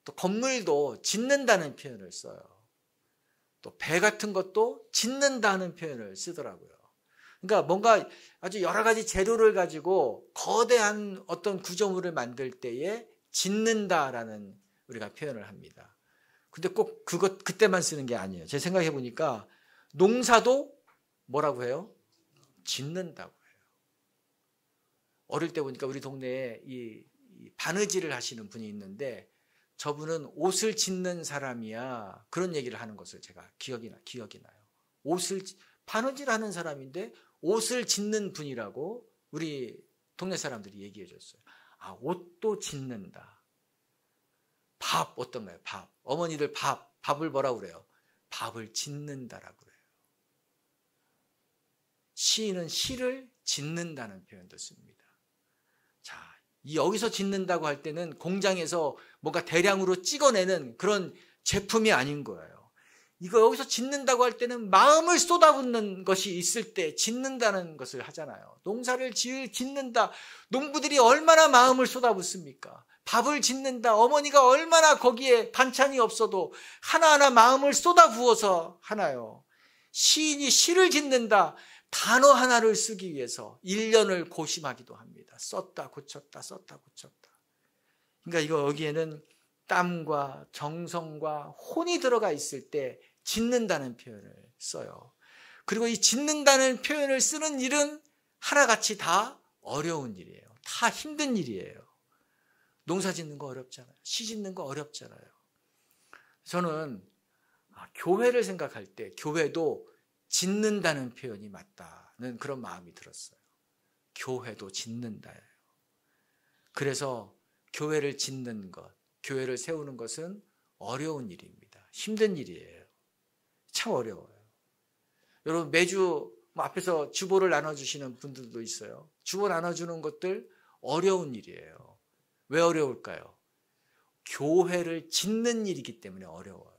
또 건물도 짓는다는 표현을 써요. 또 배 같은 것도 짓는다는 표현을 쓰더라고요. 그러니까 뭔가 아주 여러 가지 재료를 가지고 거대한 어떤 구조물을 만들 때에 짓는다라는 우리가 표현을 합니다. 근데 꼭 그때만 쓰는 게 아니에요. 제 생각해 보니까 농사도 뭐라고 해요? 짓는다고 해요. 어릴 때 보니까 우리 동네에 이 바느질을 하시는 분이 있는데 저분은 옷을 짓는 사람이야. 그런 얘기를 하는 것을 제가 기억이 나요. 바느질하는 사람인데 옷을 짓는 분이라고 우리 동네 사람들이 얘기해 줬어요. 옷도 짓는다. 밥 어떤가요? 밥. 어머니들 밥을 뭐라고 그래요? 밥을 짓는다라고 그래요. 시인은 시를 짓는다는 표현도 씁니다. 자, 여기서 짓는다고 할 때는 공장에서 뭔가 대량으로 찍어내는 그런 제품이 아닌 거예요. 이거 여기서 짓는다고 할 때는 마음을 쏟아붓는 것이 있을 때 짓는다는 것을 하잖아요. 농사를 짓는다. 농부들이 얼마나 마음을 쏟아붓습니까? 밥을 짓는다. 어머니가 얼마나 거기에 반찬이 없어도 하나하나 마음을 쏟아부어서 하나요. 시인이 시를 짓는다. 단어 하나를 쓰기 위해서 1년을 고심하기도 합니다. 썼다 고쳤다 썼다 고쳤다. 그러니까 이거 여기에는 땀과 정성과 혼이 들어가 있을 때 짓는다는 표현을 써요. 그리고 이 짓는다는 표현을 쓰는 일은 하나같이 다 어려운 일이에요. 다 힘든 일이에요. 농사 짓는 거 어렵잖아요. 시 짓는 거 어렵잖아요. 저는 교회를 생각할 때 교회도 짓는다는 표현이 맞다는 그런 마음이 들었어요. 교회도 짓는다예요. 그래서 교회를 짓는 것, 교회를 세우는 것은 어려운 일입니다. 힘든 일이에요. 참 어려워요. 여러분 매주 앞에서 주보를 나눠주시는 분들도 있어요. 주보 나눠주는 것들 어려운 일이에요. 왜 어려울까요? 교회를 짓는 일이기 때문에 어려워요.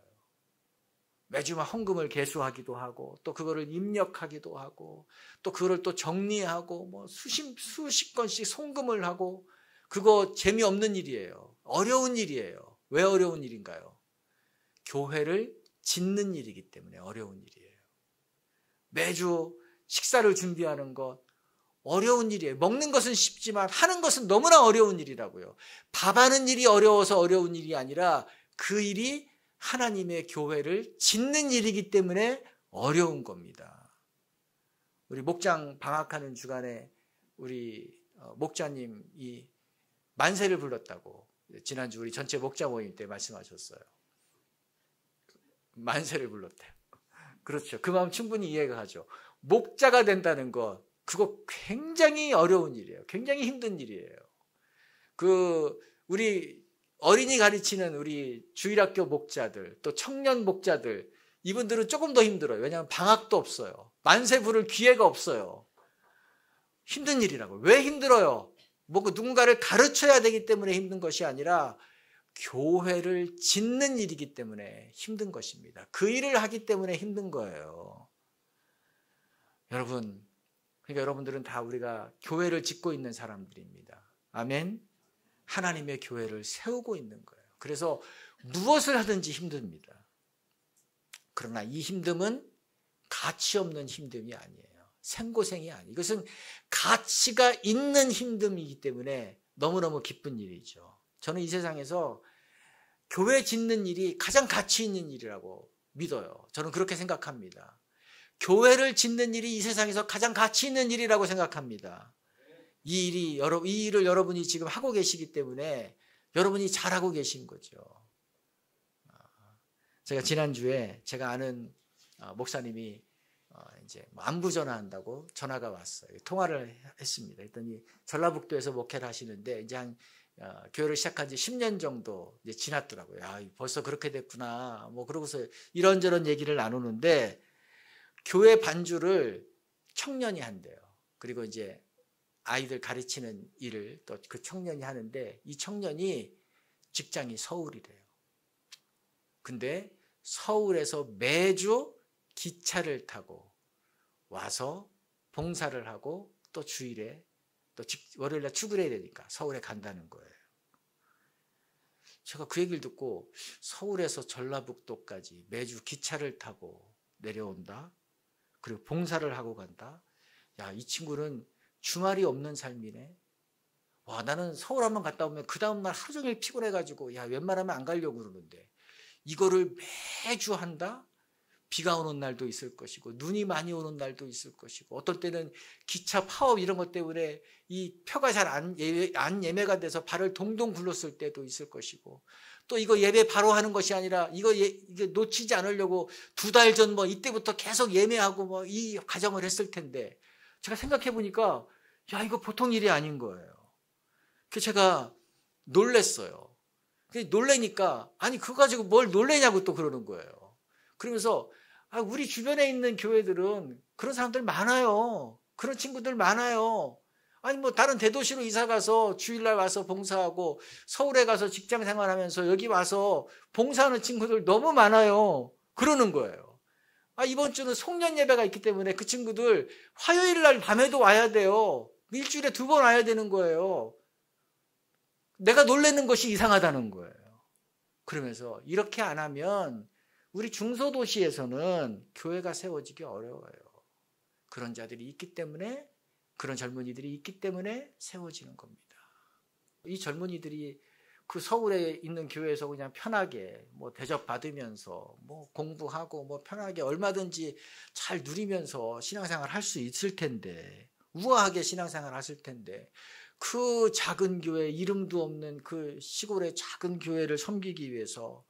매주 헌금을 계수하기도 하고 또 그거를 입력하기도 하고 또 그거를 또 정리하고 뭐 수십 건씩 송금을 하고 그거 재미없는 일이에요. 어려운 일이에요. 왜 어려운 일인가요? 교회를 짓는 일이기 때문에 어려운 일이에요. 매주 식사를 준비하는 것 어려운 일이에요. 먹는 것은 쉽지만 하는 것은 너무나 어려운 일이라고요. 밥하는 일이 어려워서 어려운 일이 아니라 그 일이 하나님의 교회를 짓는 일이기 때문에 어려운 겁니다. 우리 목장 방학하는 주간에 우리 목자님이 만세를 불렀다고 지난주 우리 전체 목자 모임 때 말씀하셨어요. 만세를 불렀대요. 그렇죠. 그 마음 충분히 이해가 가죠. 목자가 된다는 것 그거 굉장히 어려운 일이에요. 굉장히 힘든 일이에요. 우리 어린이 가르치는 우리 주일학교 목자들, 또 청년 목자들, 이분들은 조금 더 힘들어요. 왜냐하면 방학도 없어요. 만세 부를 기회가 없어요. 힘든 일이라고요. 왜 힘들어요? 누군가를 가르쳐야 되기 때문에 힘든 것이 아니라 교회를 짓는 일이기 때문에 힘든 것입니다. 그 일을 하기 때문에 힘든 거예요. 여러분, 그러니까 여러분들은 다 우리가 교회를 짓고 있는 사람들입니다. 아멘. 하나님의 교회를 세우고 있는 거예요. 그래서 무엇을 하든지 힘듭니다. 그러나 이 힘듦은 가치 없는 힘듦이 아니에요. 생고생이 아니에요. 이것은 가치가 있는 힘듦이기 때문에 너무너무 기쁜 일이죠. 저는 이 세상에서 교회 짓는 일이 가장 가치 있는 일이라고 믿어요. 저는 그렇게 생각합니다. 교회를 짓는 일이 이 세상에서 가장 가치 있는 일이라고 생각합니다. 이 일을 여러분이 지금 하고 계시기 때문에 여러분이 잘하고 계신 거죠. 제가 지난주에 제가 아는 목사님이 이제 안부 전화한다고 전화가 왔어요. 통화를 했습니다. 그랬더니 전라북도에서 목회를 하시는데 이제 교회를 시작한 지 10년 정도 이제 지났더라고요. 벌써 그렇게 됐구나. 그러고서 이런저런 얘기를 나누는데 교회 반주를 청년이 한대요. 그리고 이제 아이들 가르치는 일을 또 그 청년이 하는데 이 청년이 직장이 서울이래요. 근데 서울에서 매주 기차를 타고 와서 봉사를 하고 또 주일에 또 월요일날 출근해야 되니까 서울에 간다는 거예요. 제가 그 얘기를 듣고 서울에서 전라북도까지 매주 기차를 타고 내려온다. 그리고 봉사를 하고 간다. 이 친구는 주말이 없는 삶이네. 나는 서울 한번 갔다 오면 그 다음날 하루 종일 피곤해가지고 웬만하면 안 가려고 그러는데 이거를 매주 한다? 비가 오는 날도 있을 것이고 눈이 많이 오는 날도 있을 것이고 어떨 때는 기차 파업 이런 것 때문에 이 표가 잘 안 예매가 돼서 발을 동동 굴렀을 때도 있을 것이고 또 이거 예배 바로 하는 것이 아니라 이게 놓치지 않으려고 2달 전 이때부터 계속 예매하고 이 과정을 했을 텐데 제가 생각해 보니까 이거 보통 일이 아닌 거예요. 제가 놀랬어요. 놀래니까 아니 그거 가지고 뭘 놀래냐고 또 그러는 거예요. 그러면서 우리 주변에 있는 교회들은 그런 사람들 많아요. 그런 친구들 많아요. 아니 뭐 다른 대도시로 이사 가서 주일날 와서 봉사하고 서울에 가서 직장 생활하면서 여기 와서 봉사하는 친구들 너무 많아요. 그러는 거예요. 이번 주는 송년 예배가 있기 때문에 그 친구들 화요일 날 밤에도 와야 돼요. 일주일에 2번 와야 되는 거예요. 내가 놀라는 것이 이상하다는 거예요. 그러면서 이렇게 안 하면 우리 중소도시에서는 교회가 세워지기 어려워요. 그런 자들이 있기 때문에, 그런 젊은이들이 있기 때문에 세워지는 겁니다. 이 젊은이들이 그 서울에 있는 교회에서 그냥 편하게 뭐 대접받으면서 뭐 공부하고 뭐 편하게 얼마든지 잘 누리면서 신앙생활 할 수 있을 텐데, 우아하게 신앙생활 하실 텐데, 그 작은 교회, 이름도 없는 그 시골의 작은 교회를 섬기기 위해서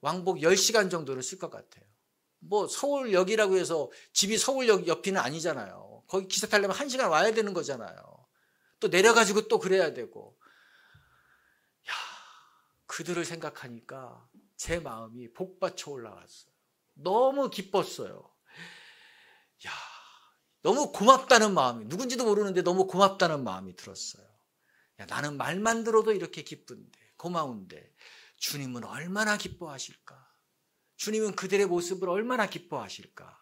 왕복 10시간 정도를 쓸 것 같아요. 뭐 서울역이라고 해서 집이 서울역 옆이는 아니잖아요. 거기 기차 타려면 1시간 와야 되는 거잖아요. 또 내려가지고 또 그래야 되고. 그들을 생각하니까 제 마음이 복받쳐 올라왔어요. 너무 기뻤어요. 너무 고맙다는 마음이, 누군지도 모르는데 너무 고맙다는 마음이 들었어요. 나는 말만 들어도 이렇게 기쁜데, 고마운데 주님은 얼마나 기뻐하실까? 주님은 그들의 모습을 얼마나 기뻐하실까?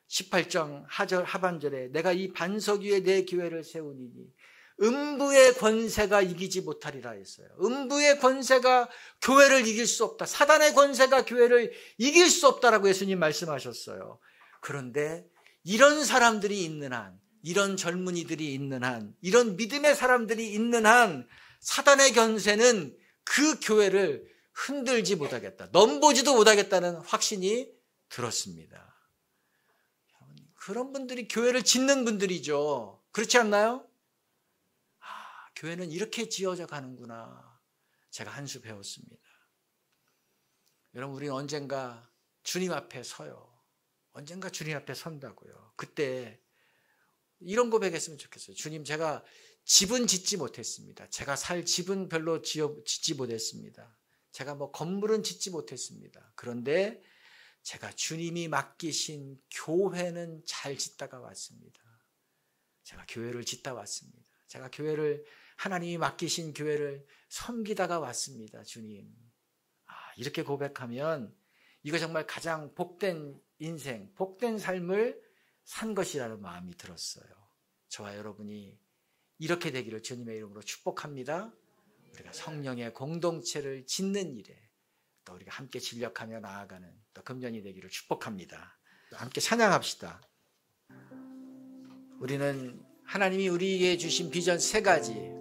18장 하반절에 내가 이 반석 위에 내 교회를 세우니니 음부의 권세가 이기지 못하리라 했어요. 음부의 권세가 교회를 이길 수 없다. 사단의 권세가 교회를 이길 수 없다라고 예수님 말씀하셨어요. 그런데 이런 사람들이 있는 한, 이런 젊은이들이 있는 한, 이런 믿음의 사람들이 있는 한 사단의 권세는 그 교회를 흔들지 못하겠다, 넘보지도 못하겠다는 확신이 들었습니다. 그런 분들이 교회를 짓는 분들이죠. 그렇지 않나요? 교회는 이렇게 지어져 가는구나. 제가 한 수 배웠습니다. 여러분, 우리는 언젠가 주님 앞에 서요. 언젠가 주님 앞에 선다고요. 그때 이런 고백했으면 좋겠어요. 주님, 제가 집은 짓지 못했습니다. 제가 살 집은 별로 짓지 못했습니다. 제가 뭐 건물은 짓지 못했습니다. 그런데 제가 주님이 맡기신 교회는 잘 짓다가 왔습니다. 제가 교회를 짓다 왔습니다. 제가 교회를, 하나님이 맡기신 교회를 섬기다가 왔습니다. 주님. 이렇게 고백하면 이거 정말 가장 복된 인생, 복된 삶을 산 것이라는 마음이 들었어요. 저와 여러분이 이렇게 되기를 주님의 이름으로 축복합니다. 우리가 성령의 공동체를 짓는 일에 또 우리가 함께 진력하며 나아가는 또 금년이 되기를 축복합니다. 함께 찬양합시다. 우리는 하나님이 우리에게 주신 비전 3가지,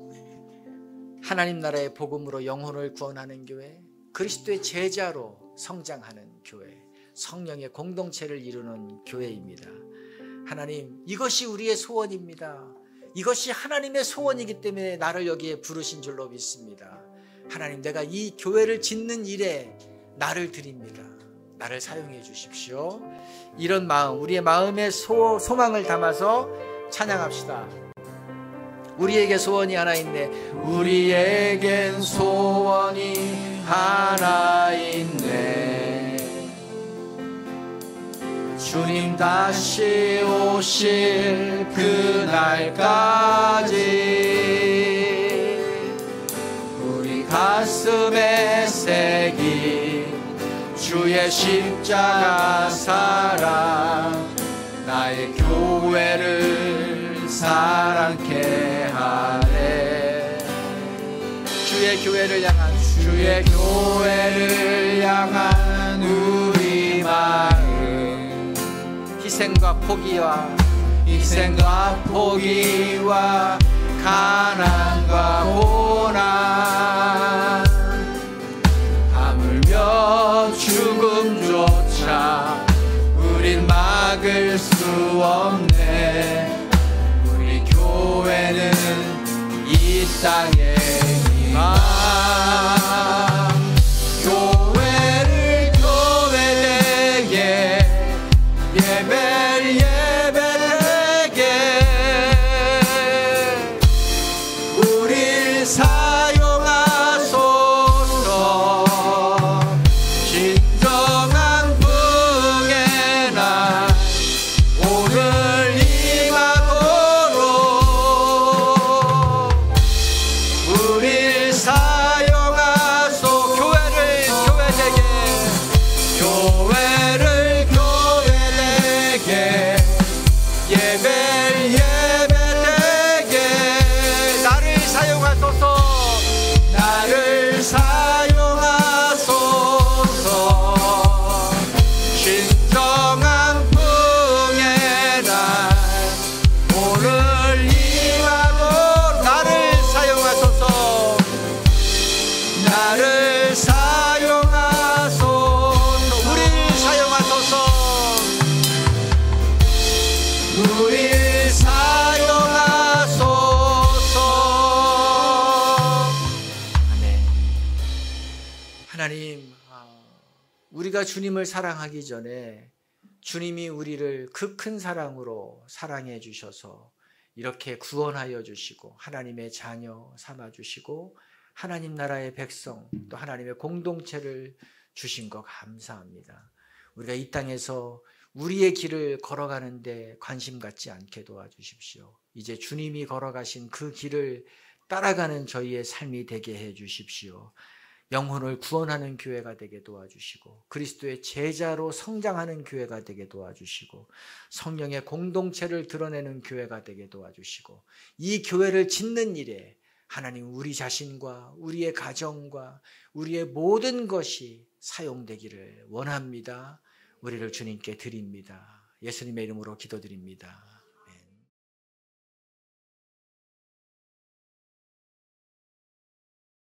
하나님 나라의 복음으로 영혼을 구원하는 교회, 그리스도의 제자로 성장하는 교회, 성령의 공동체를 이루는 교회입니다. 하나님, 이것이 우리의 소원입니다. 이것이 하나님의 소원이기 때문에 나를 여기에 부르신 줄로 믿습니다. 하나님, 내가 이 교회를 짓는 일에 나를 드립니다. 나를 사용해 주십시오. 이런 마음, 우리의 마음의 소망을 담아서 찬양합시다. 우리에게 소원이 하나 있네. 우리에겐 소원이 하나 있네. 주님 다시 오실 그날까지 우리 가슴에 새긴 주의 십자가 사랑, 나의 교회를 사랑케 하네. 주의 교회를 향한 우리 마음, 희생과 포기와 가난과 고난, 하물며 죽음조차 우린 막을 수 없네. 우리 교회는 이 땅의 희망. 교회를 교회되게, 예배를 예배되게, 우리가 주님을 사랑하기 전에 주님이 우리를 그 큰 사랑으로 사랑해 주셔서 이렇게 구원하여 주시고 하나님의 자녀 삼아 주시고 하나님 나라의 백성 또 하나님의 공동체를 주신 거 감사합니다. 우리가 이 땅에서 우리의 길을 걸어가는데 관심 갖지 않게 도와주십시오. 이제 주님이 걸어가신 그 길을 따라가는 저희의 삶이 되게 해 주십시오. 영혼을 구원하는 교회가 되게 도와주시고 그리스도의 제자로 성장하는 교회가 되게 도와주시고 성령의 공동체를 드러내는 교회가 되게 도와주시고 이 교회를 짓는 일에 하나님 우리 자신과 우리의 가정과 우리의 모든 것이 사용되기를 원합니다. 우리를 주님께 드립니다. 예수님의 이름으로 기도드립니다.